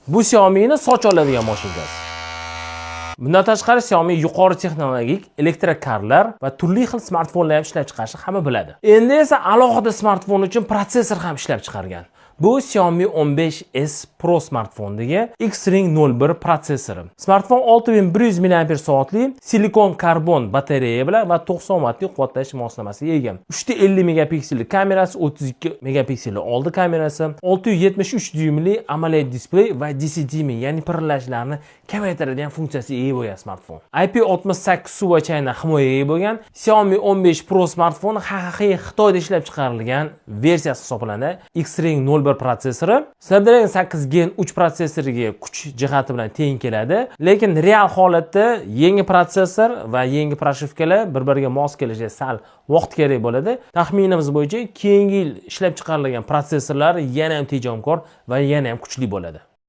Bu Xiaomi'ning soch oladigan mashinasi. Bundan tashqari Xiaomi yuqori texnologik elektrokarlar va turli xil smartfonlar ham ishlab chiqarishni hamma biladi. Endi esa alohida smartfon uchun protsessor ham ishlab chiqargan. Bu Xiaomi 15s Pro smartfondagi X-Ring 01 protsessori. Smartfon 6100 mAh silikon karbon batareya bilan va 90 wattlik quvvatlash moslamasiga ega. 350 megapiksellik kamerasi, 32 megapiksellik oldi kamerasi, 673 dyuymli AMOLED displey va DCDMI, ya'ni pirillashlarni kamaytiradigan funksiyasiga ega bo'lgan smartfon. IP68 suv va chaynak himoyaga ega bo'lgan Xiaomi 15 Pro smartfoni haqiqiy Xitoyda ishlab chiqarilgan versiyasi hisoblanadi. X-Ring 01 protsessori Snapdragon 8 Gen 3 protsessoriga kuch jihati bilan teng keladi, lekin real holatda yangi protsessor va yangi proshivkalar bir-biriga mos kelishga sal vaqt kerak bo'ladi. Taxminimiz bo'yicha keyingi yil ishlab chiqarilgan protsessorlar yana ham tejamkor va yana ham kuchli bo'ladi.